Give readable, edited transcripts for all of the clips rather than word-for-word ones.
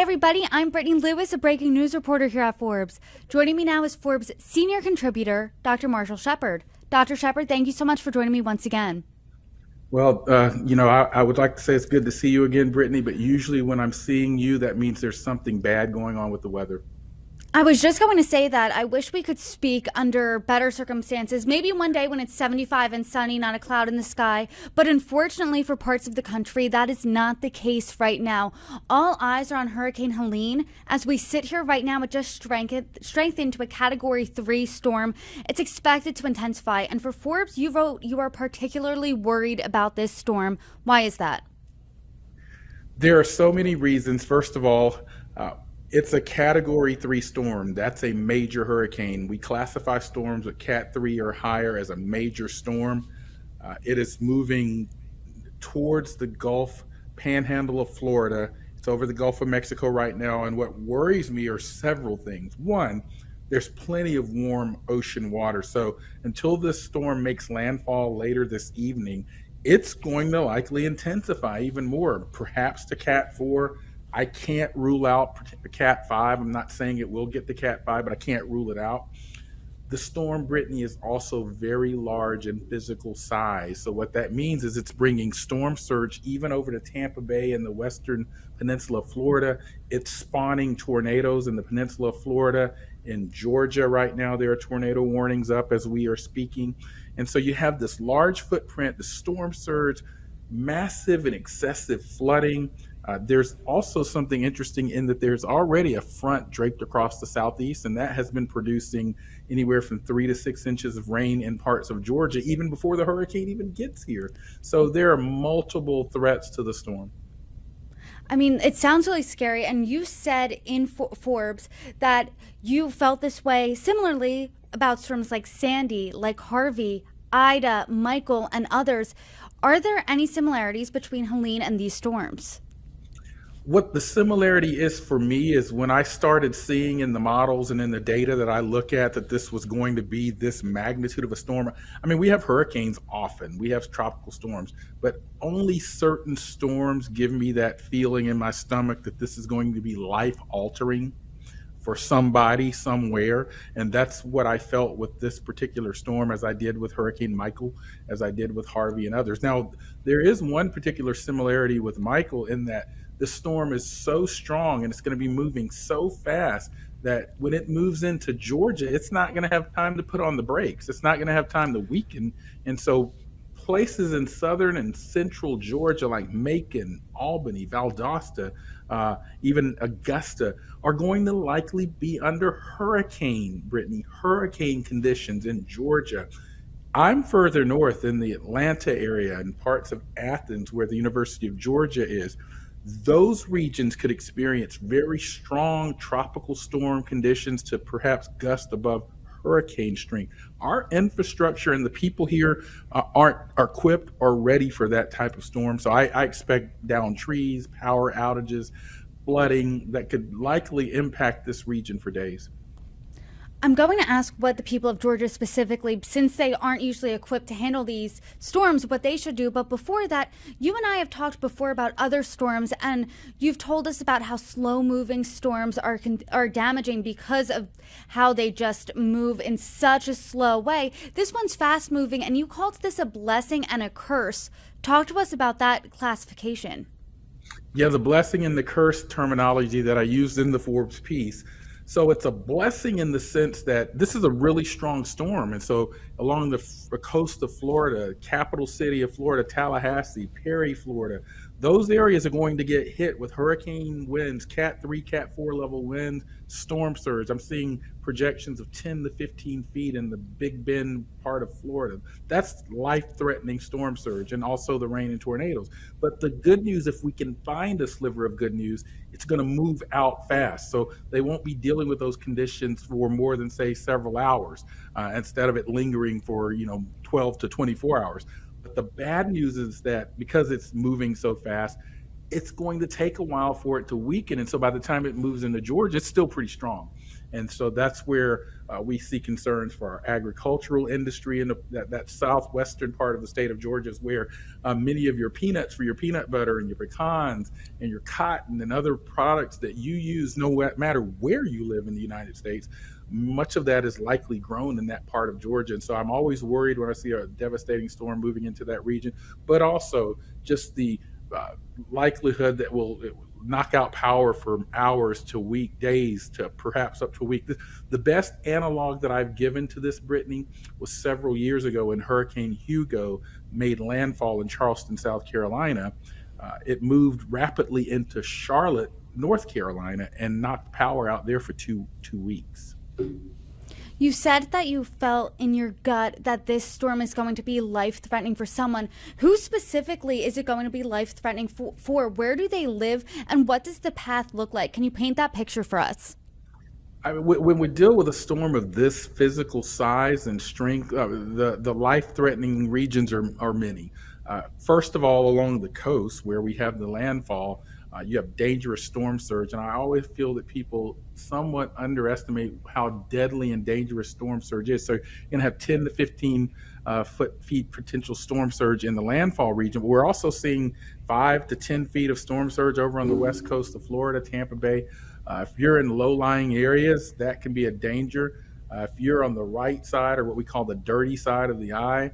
everybody, I'm Brittany Lewis, a breaking news reporter here at Forbes. Joining me now is Forbes senior contributor, Dr. Marshall Shepard. Dr. Shepard, thank you so much for joining me once again. Well, I would like to say it's good to see you again, Brittany, but usually when I'm seeing you, that means there's something bad going on with the weather. I was just going to say that I wish we could speak under better circumstances, maybe one day when it's 75 and sunny, not a cloud in the sky. But unfortunately for parts of the country, that is not the case right now. All eyes are on Hurricane Helene. As we sit here right now, it just strengthened to a Category 3 storm. It's expected to intensify. And for Forbes, you wrote you are particularly worried about this storm. Why is that? There are so many reasons. First of all, it's a Category 3 storm. That's a major hurricane. We classify storms with Cat 3 or higher as a major storm. It is moving towards the Gulf panhandle of Florida. It's over the Gulf of Mexico right now. And what worries me are several things. One, there's plenty of warm ocean water. So until this storm makes landfall later this evening, it's going to likely intensify even more, perhaps to Cat 4. I can't rule out Cat 5. I'm not saying it will get to Cat 5, but I can't rule it out. The storm, Brittany, is also very large in physical size. So what that means is it's bringing storm surge even over to Tampa Bay and the western peninsula of Florida. It's spawning tornadoes in the peninsula of Florida. In Georgia right now, there are tornado warnings up as we are speaking. And so you have this large footprint, the storm surge, massive and excessive flooding. There's also something interesting in that there's already a front draped across the southeast, and that has been producing anywhere from 3 to 6 inches of rain in parts of Georgia, even before the hurricane even gets here. So there are multiple threats to the storm. I mean, it sounds really scary. And you said in Forbes that you felt this way similarly about storms like Sandy, like Harvey, Ida, Michael, and others. Are there any similarities between Helene and these storms? What the similarity is for me is when I started seeing in the models and in the data that I look at that this was going to be this magnitude of a storm. I mean, we have hurricanes often, we have tropical storms, but only certain storms give me that feeling in my stomach that this is going to be life altering for somebody somewhere. And that's what I felt with this particular storm, as I did with Hurricane Michael, as I did with Harvey and others. Now, there is one particular similarity with Michael in that the storm is so strong and it's going to be moving so fast that when it moves into Georgia, it's not going to have time to put on the brakes. It's not going to have time to weaken. And so places in southern and central Georgia like Macon, Albany, Valdosta, even Augusta are going to likely be under hurricane conditions in Georgia. I'm further north in the Atlanta area and parts of Athens where the University of Georgia is. Those regions could experience very strong tropical storm conditions to perhaps gust above hurricane strength. Our infrastructure and the people here aren't equipped or ready for that type of storm. So I expect downed trees, power outages, flooding that could likely impact this region for days. I'm going to ask what the people of Georgia specifically, since they aren't usually equipped to handle these storms, what they should do. But before that, you and I have talked before about other storms, and you've told us about how slow-moving storms are damaging because of how they just move in such a slow way. This one's fast-moving, and you called this a blessing and a curse. Talk to us about that classification. Yeah, the blessing and the curse terminology that I used in the Forbes piece. So it's a blessing in the sense that this is a really strong storm. And so along the coast of Florida, capital city of Florida, Tallahassee, Perry, Florida, those areas are going to get hit with hurricane winds, Cat 3, Cat 4 level winds, storm surge. I'm seeing projections of 10 to 15 feet in the Big Bend part of Florida. That's life-threatening storm surge, and also the rain and tornadoes. But the good news, if we can find a sliver of good news, it's going to move out fast. So they won't be dealing with those conditions for more than, say, several hours, instead of it lingering for, 12 to 24 hours. But the bad news is that because it's moving so fast, it's going to take a while for it to weaken. And so by the time it moves into Georgia, it's still pretty strong. And so that's where we see concerns for our agricultural industry in that southwestern part of the state of Georgia is where many of your peanuts for your peanut butter and your pecans and your cotton and other products that you use, no matter where you live in the United States, much of that is likely grown in that part of Georgia. And so I'm always worried when I see a devastating storm moving into that region, but also just the uh, likelihood that it will knock out power from hours to days to perhaps up to a week. The best analog that I've given to this, Brittany, was several years ago when Hurricane Hugo made landfall in Charleston, South Carolina. It moved rapidly into Charlotte, North Carolina, and knocked power out there for two weeks. You said that you felt in your gut that this storm is going to be life-threatening for someone. Who specifically is it going to be life-threatening for? Where do they live? And what does the path look like? Can you paint that picture for us? I mean, when we deal with a storm of this physical size and strength, the life-threatening regions are many. First of all, along the coast where we have the landfall, you have dangerous storm surge, and I always feel that people somewhat underestimate how deadly and dangerous storm surge is. So you're going to have 10 to 15 feet potential storm surge in the landfall region. But we're also seeing 5 to 10 feet of storm surge over on the west coast of Florida, Tampa Bay. If you're in low-lying areas, that can be a danger. If you're on the right side, or what we call the dirty side of the eye,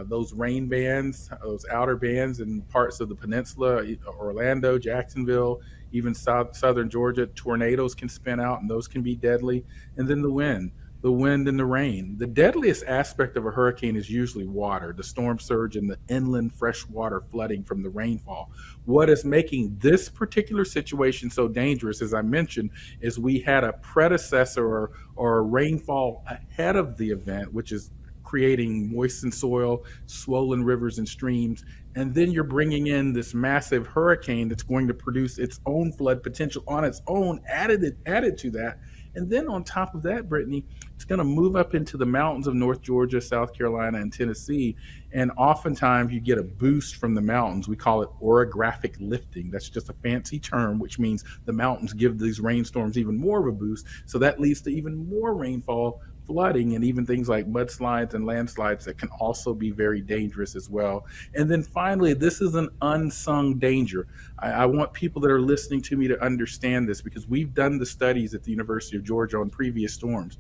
those rain bands, those outer bands in parts of the peninsula, Orlando, Jacksonville, even southern Georgia, tornadoes can spin out, and those can be deadly. And then the wind and the rain. The deadliest aspect of a hurricane is usually water, the storm surge and the inland freshwater flooding from the rainfall. What is making this particular situation so dangerous, as I mentioned, is we had a predecessor or a rainfall ahead of the event, which is creating moistened soil, swollen rivers and streams. And then you're bringing in this massive hurricane that's going to produce its own flood potential on its own, added to that. And then on top of that, Brittany, it's going to move up into the mountains of North Georgia, South Carolina, and Tennessee. And oftentimes you get a boost from the mountains. We call it orographic lifting. That's just a fancy term, which means the mountains give these rainstorms even more of a boost. So that leads to even more rainfall, flooding, and even things like mudslides and landslides that can also be very dangerous as well. And then finally, this is an unsung danger. I want people that are listening to me to understand this, because we've done the studies at the University of Georgia on previous storms.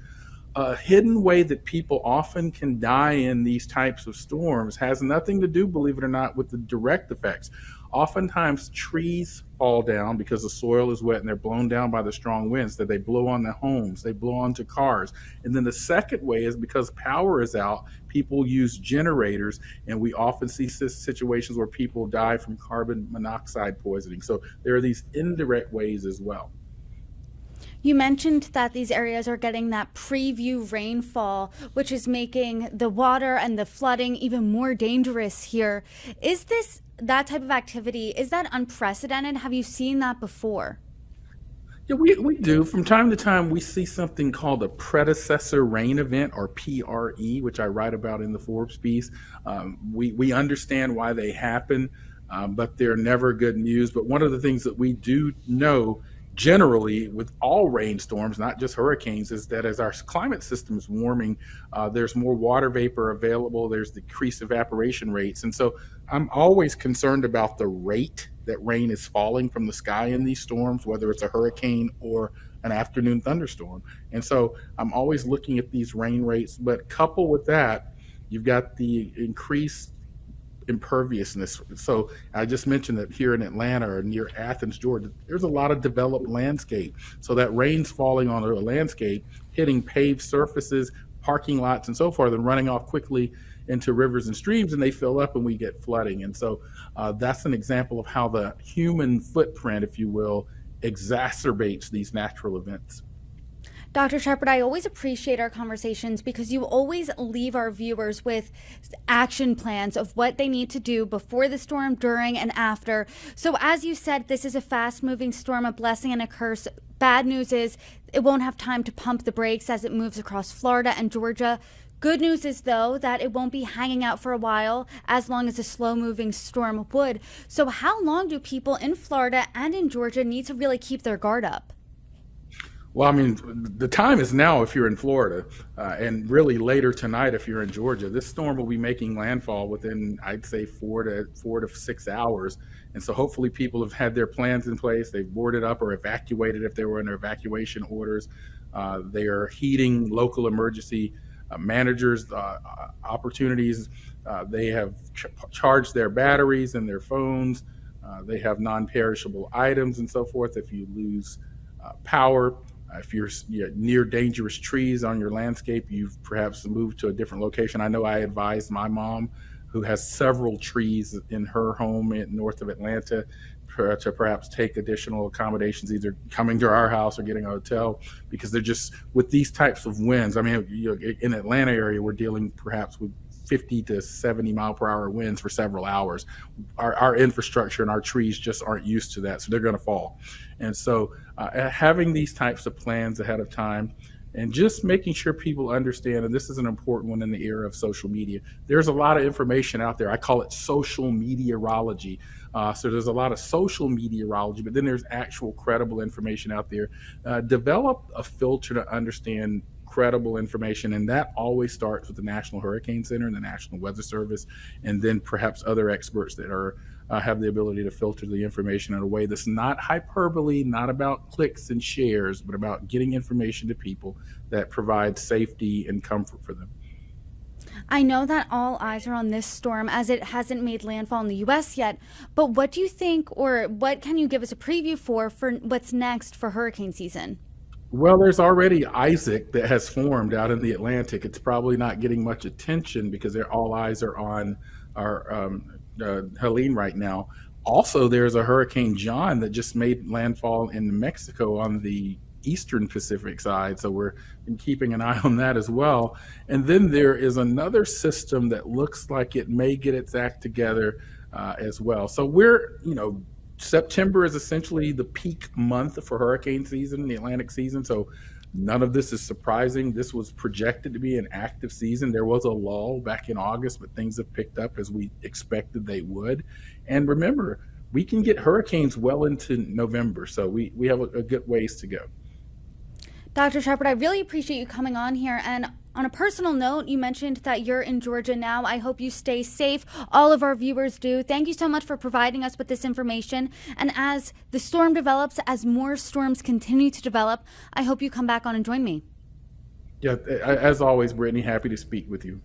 A hidden way that people often can die in these types of storms has nothing to do, believe it or not, with the direct effects. Oftentimes trees fall down because the soil is wet and they're blown down by the strong winds, that they blow on the homes, they blow onto cars. And then the second way is because power is out, people use generators, and we often see situations where people die from carbon monoxide poisoning. So there are these indirect ways as well. You mentioned that these areas are getting that preview rainfall, which is making the water and the flooding even more dangerous here. Is this that type of activity, is that unprecedented? Have you seen that before? Yeah, we do. From time to time, we see something called a predecessor rain event, or PRE, which I write about in the Forbes piece. We understand why they happen, but they're never good news. But one of the things that we do know generally with all rainstorms, not just hurricanes, is that as our climate system is warming, there's more water vapor available, there's decreased evaporation rates. And so I'm always concerned about the rate that rain is falling from the sky in these storms, whether it's a hurricane or an afternoon thunderstorm. And so I'm always looking at these rain rates, but coupled with that, you've got the increased imperviousness. So I just mentioned that here in Atlanta or near Athens, Georgia, there's a lot of developed landscape. So that rain's falling on a landscape, hitting paved surfaces, parking lots, and so forth, and running off quickly into rivers and streams, and they fill up and we get flooding. And so that's an example of how the human footprint, if you will, exacerbates these natural events. Dr. Shepard, I always appreciate our conversations because you always leave our viewers with action plans of what they need to do before the storm, during, and after. So as you said, this is a fast-moving storm, a blessing and a curse. Bad news is it won't have time to pump the brakes as it moves across Florida and Georgia. Good news is, though, that it won't be hanging out for a while as long as a slow moving storm would. So, how long do people in Florida and in Georgia need to really keep their guard up? Well, I mean, the time is now if you're in Florida, and really later tonight if you're in Georgia. This storm will be making landfall within, I'd say, 4 to 6 hours. And so hopefully people have had their plans in place. They've boarded up or evacuated if they were under evacuation orders. They are heeding local emergency managers' opportunities. They have charged their batteries and their phones. They have non-perishable items and so forth if you lose power. If you're near dangerous trees on your landscape, you've perhaps moved to a different location. I know I advised my mom, who has several trees in her home north of Atlanta, to perhaps take additional accommodations, either coming to our house or getting a hotel, because they're just, with these types of winds. I mean, in Atlanta area, we're dealing perhaps with 50 to 70 mile per hour winds for several hours. Our infrastructure and our trees just aren't used to that, so they're going to fall. And so having these types of plans ahead of time, and just making sure people understand, and this is an important one in the era of social media. There's a lot of information out there. I call it social meteorology. So there's a lot of social meteorology, but then there's actual credible information out there. Develop a filter to understand credible information, and that always starts with the National Hurricane Center and the National Weather Service, and then perhaps other experts that are have the ability to filter the information in a way that's not hyperbole, not about clicks and shares, but about getting information to people that provides safety and comfort for them. I know that all eyes are on this storm as it hasn't made landfall in the U.S. yet, but what do you think, or what can you give us a preview for what's next for hurricane season? Well, there's already Isaac that has formed out in the Atlantic. It's probably not getting much attention because all eyes are on our Helene right now. Also, there's a Hurricane John that just made landfall in Mexico on the eastern Pacific side. So we're been keeping an eye on that as well. And then there is another system that looks like it may get its act together as well. So September is essentially the peak month for hurricane season, the Atlantic season. So none of this is surprising. This was projected to be an active season. There was a lull back in August, but things have picked up as we expected they would. And remember, we can get hurricanes well into November. So we have a good ways to go. Dr. Shepard, I really appreciate you coming on here. And on a personal note, you mentioned that you're in Georgia now. I hope you stay safe. All of our viewers do. Thank you so much for providing us with this information. And as the storm develops, as more storms continue to develop, I hope you come back on and join me. Yeah, as always, Brittany, happy to speak with you.